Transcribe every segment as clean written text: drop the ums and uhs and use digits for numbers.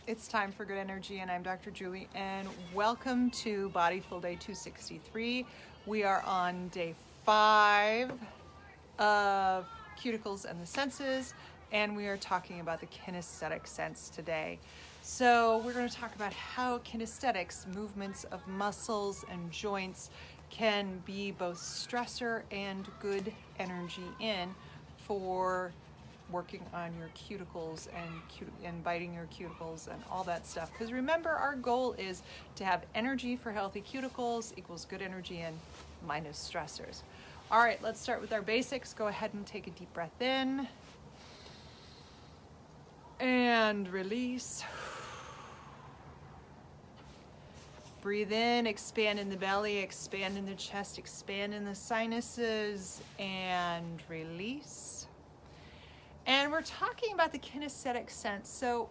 It's time for good energy, and I'm Dr. Julie, and welcome to Bodyful Day 263. We are on day 5 of Cuticles and the Senses, and we are talking about the kinesthetic sense today. So we're going to talk about how kinesthetics, movements of muscles and joints, can be both stressor and good energy in for working on your cuticles and biting your cuticles and all that stuff. Because remember, our goal is to have energy for healthy cuticles equals good energy in minus stressors. All right, let's start with our basics. Go ahead and take a deep breath in and release. Breathe in, expand in the belly, expand in the chest, expand in the sinuses, and release. And we're talking about the kinesthetic sense. So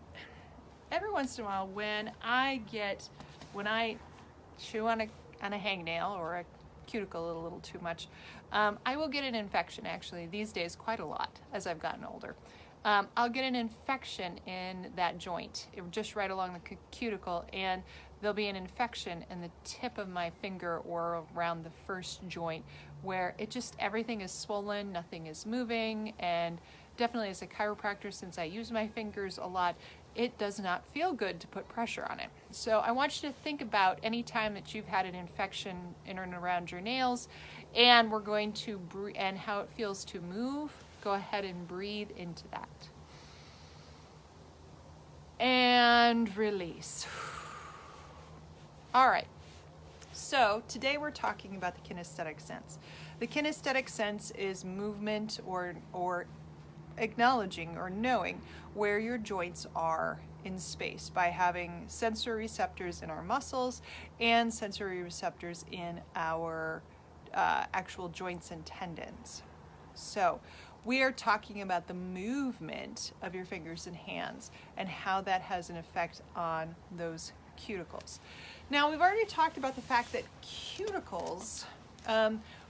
every once in a while when I chew on a hangnail or a cuticle a little too much, I will get an infection, actually, these days quite a lot as I've gotten older. I'll get an infection in that joint, just right along the cuticle, and there'll be an infection in the tip of my finger or around the first joint where everything is swollen, nothing is moving, and definitely as a chiropractor, since I use my fingers a lot, it does not feel good to put pressure on it. So I want you to think about any time that you've had an infection in and around your nails, and we're going to and how it feels to move. Go ahead and breathe into that. And release. All right. So today we're talking about the kinesthetic sense. The kinesthetic sense is movement or acknowledging or knowing where your joints are in space by having sensory receptors in our muscles and sensory receptors in our actual joints and tendons. So we are talking about the movement of your fingers and hands and how that has an effect on those cuticles. Now, we've already talked about the fact that cuticles,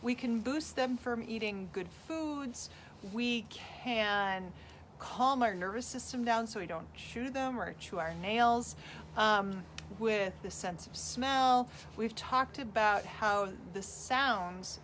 we can boost them from eating good foods. We can calm our nervous system down so we don't chew them or chew our nails. With the sense of smell, we've talked about how the sounds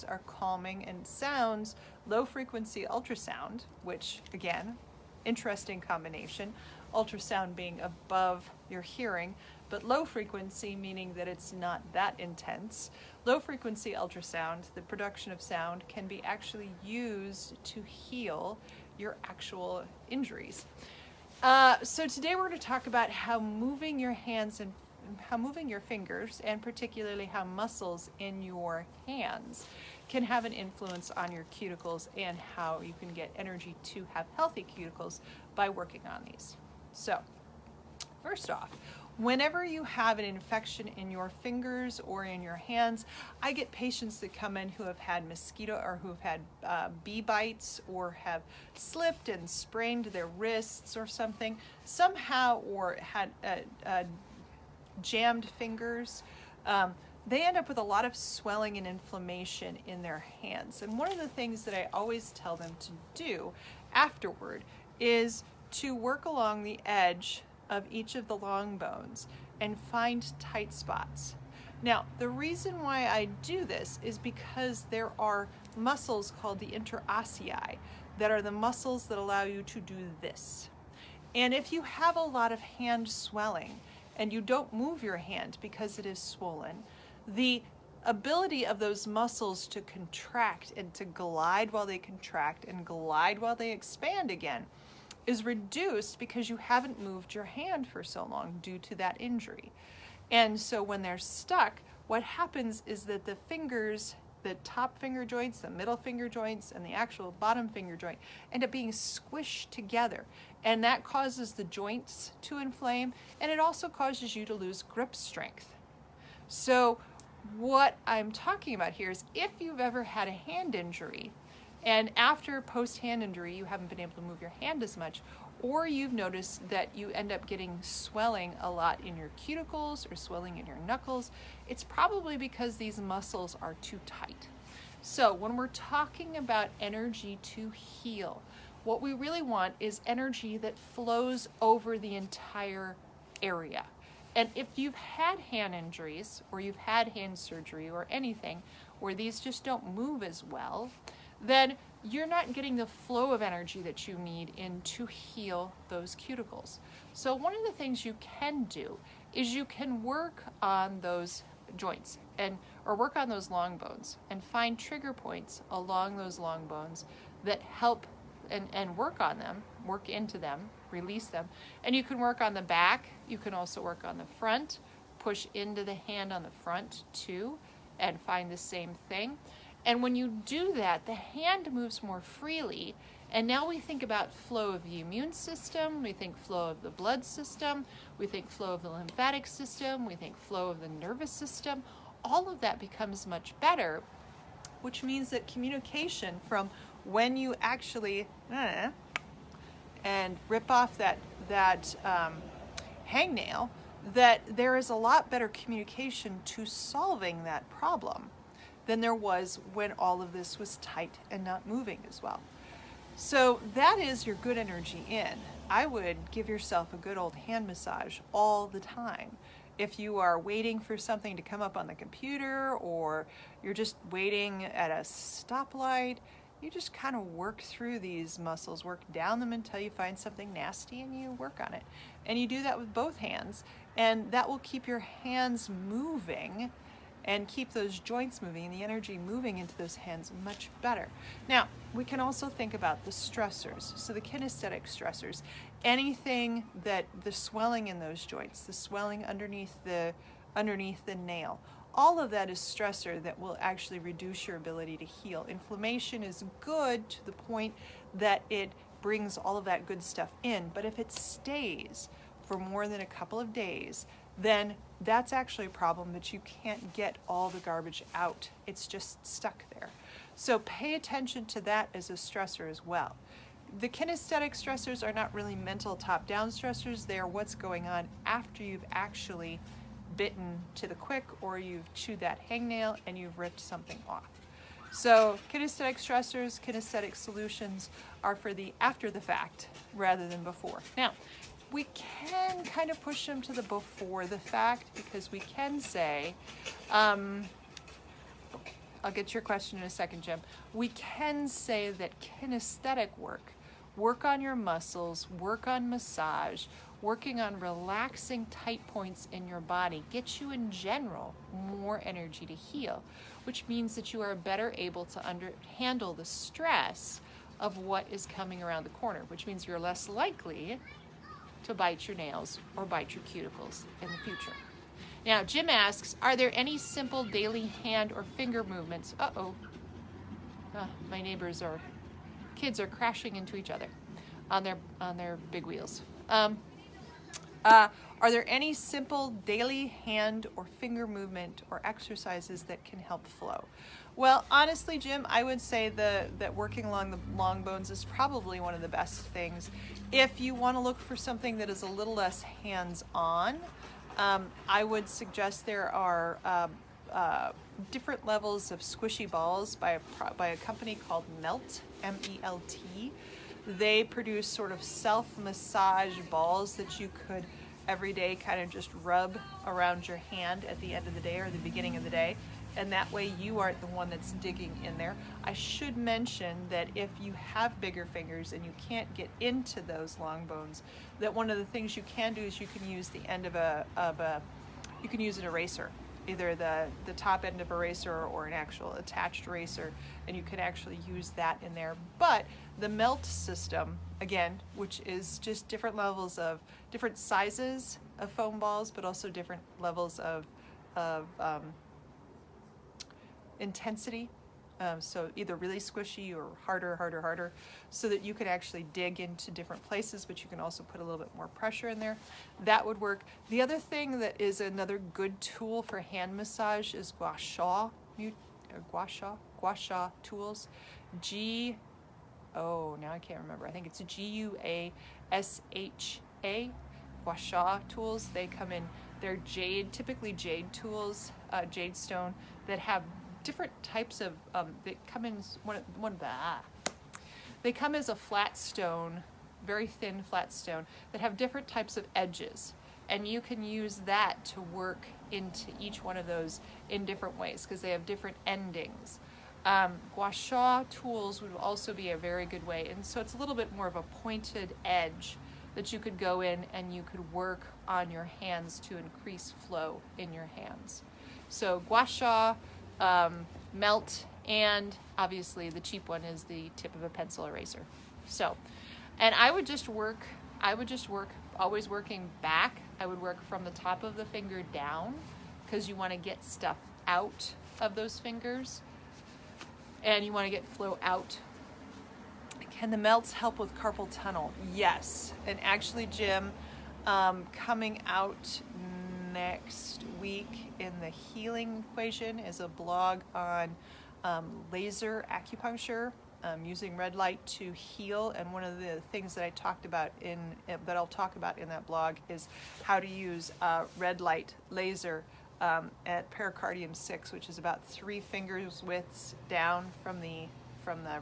are calming, and sounds, low frequency ultrasound, which again, interesting combination, ultrasound being above your hearing, but low frequency meaning that it's not that intense. Low frequency ultrasound, the production of sound, can be actually used to heal your actual injuries. So today we're going to talk about how moving your hands and how moving your fingers, and particularly how muscles in your hands can have an influence on your cuticles and how you can get energy to have healthy cuticles by working on these. So first off, whenever you have an infection in your fingers or in your hands, I get patients that come in who have had mosquito or who have had bee bites or have slipped and sprained their wrists or something somehow, or had jammed fingers. They end up with a lot of swelling and inflammation in their hands. And one of the things that I always tell them to do afterward is to work along the edge of each of the long bones and find tight spots. Now, the reason why I do this is because there are muscles called the interossei that are the muscles that allow you to do this. And if you have a lot of hand swelling and you don't move your hand because it is swollen, the ability of those muscles to contract and to glide while they contract and glide while they expand again is reduced because you haven't moved your hand for so long due to that injury. And so when they're stuck, what happens is that the fingers, the top finger joints, the middle finger joints, and the actual bottom finger joint end up being squished together. And that causes the joints to inflame, and it also causes you to lose grip strength. So what I'm talking about here is if you've ever had a hand injury, and after post-hand injury you haven't been able to move your hand as much, or you've noticed that you end up getting swelling a lot in your cuticles or swelling in your knuckles, it's probably because these muscles are too tight. So when we're talking about energy to heal, What we really want is energy that flows over the entire area. And if you've had hand injuries or you've had hand surgery or anything where these just don't move as well, then you're not getting the flow of energy that you need in to heal those cuticles. So one of the things you can do is you can work on those joints or work on those long bones and find trigger points along those long bones that help and work on them, work into them, release them. And you can work on the back, you can also work on the front, push into the hand on the front too, and find the same thing. And when you do that, the hand moves more freely. And now we think about flow of the immune system, we think flow of the blood system, we think flow of the lymphatic system, we think flow of the nervous system. All of that becomes much better, which means that communication from when you actually and rip off that hangnail, that there is a lot better communication to solving that problem than there was when all of this was tight and not moving as well. So that is your good energy in. I would give yourself a good old hand massage all the time. If you are waiting for something to come up on the computer or you're just waiting at a stoplight, you just kind of work through these muscles, work down them until you find something nasty and you work on it. And you do that with both hands, and that will keep your hands moving and keep those joints moving and the energy moving into those hands much better. Now, we can also think about the stressors. So the kinesthetic stressors, anything that the swelling in those joints, the swelling underneath the nail, all of that is stressor that will actually reduce your ability to heal. Inflammation is good to the point that it brings all of that good stuff in, but if it stays for more than a couple of days, then that's actually a problem that you can't get all the garbage out. It's just stuck there. So pay attention to that as a stressor as well. The kinesthetic stressors are not really mental top-down stressors. They are what's going on after you've actually bitten to the quick or you've chewed that hangnail and you've ripped something off. So kinesthetic stressors, kinesthetic solutions are for the after the fact rather than before. Now, we can kind of push them to the before the fact because we can say, I'll get to your question in a second, Jim. We can say that kinesthetic work on your muscles, work on massage, working on relaxing tight points in your body gets you in general more energy to heal, which means that you are better able to handle the stress of what is coming around the corner, which means you're less likely to bite your nails or bite your cuticles in the future. Now, Jim asks, are there any simple daily hand or finger movements? My kids are crashing into each other on their big wheels. Are there any simple daily hand or finger movement or exercises that can help flow? Well, honestly, Jim, I would say that working along the long bones is probably one of the best things. If you want to look for something that is a little less hands-on, I would suggest there are different levels of squishy balls by a company called Melt, M-E-L-T. They produce sort of self-massage balls that you could every day kind of just rub around your hand at the end of the day or the beginning of the day, and that way you aren't the one that's digging in there. I should mention that if you have bigger fingers and you can't get into those long bones, that one of the things you can do is you can use the end you can use an eraser, either the top end of a eraser or an actual attached eraser, and you can actually use that in there. But the Melt system, again, which is just different levels of different sizes of foam balls, but also different levels of intensity. So either really squishy or harder, so that you can actually dig into different places, but you can also put a little bit more pressure in there. That would work. The other thing that is another good tool for hand massage is Gua Sha Tools. Now I can't remember. I think it's Guasha, Gua Sha Tools. They come in, they're typically jade tools, jade stone, that have different types of, that come in They come as a flat stone, very thin flat stone, that have different types of edges. And you can use that to work into each one of those in different ways because they have different endings. Gua Sha Tools would also be a very good way. And so it's a little bit more of a pointed edge that you could go in and you could work on your hands to increase flow in your hands. So Gua Sha, melt, and obviously the cheap one is the tip of a pencil eraser. So, and I would just work, always working back. I would work from the top of the finger down because you want to get stuff out of those fingers and you want to get flow out. Can the melts help with carpal tunnel? Yes. And actually, Jim, coming out next week in the healing equation is a blog on laser acupuncture, using red light to heal. And one of the things that I talked about that I'll talk about in that blog is how to use red light laser at pericardium 6, which is about 3 fingers widths down from the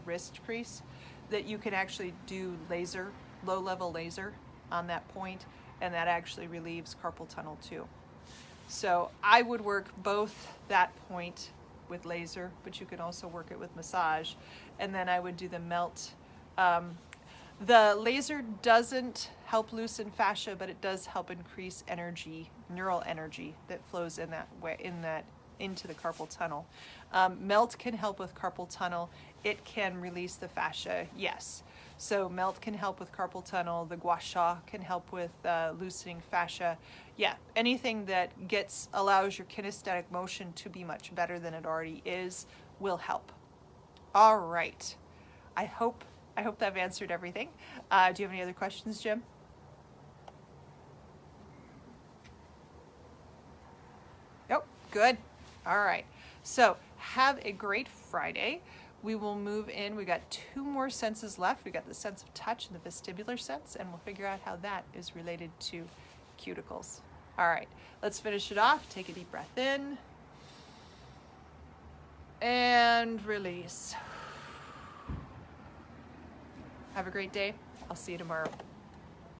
wrist crease, that you can actually do laser, low-level laser on that point, and that actually relieves carpal tunnel too. So I would work both that point with laser, but you can also work it with massage, and then I would do the melt. The laser doesn't help loosen fascia, but it does help increase energy, neural energy that flows in that way, into the carpal tunnel. Melt can help with carpal tunnel. It can release the fascia, yes. So melt can help with carpal tunnel. The Gua Sha can help with loosening fascia. Yeah, anything that allows your kinesthetic motion to be much better than it already is will help. All right. I hope that I've answered everything. Do you have any other questions, Jim? Nope. Good. All right. So have a great Friday. We will move in. We got 2 more senses left. We got the sense of touch and the vestibular sense, and we'll figure out how that is related to cuticles. All right, let's finish it off. Take a deep breath in and release. Have a great day. I'll see you tomorrow.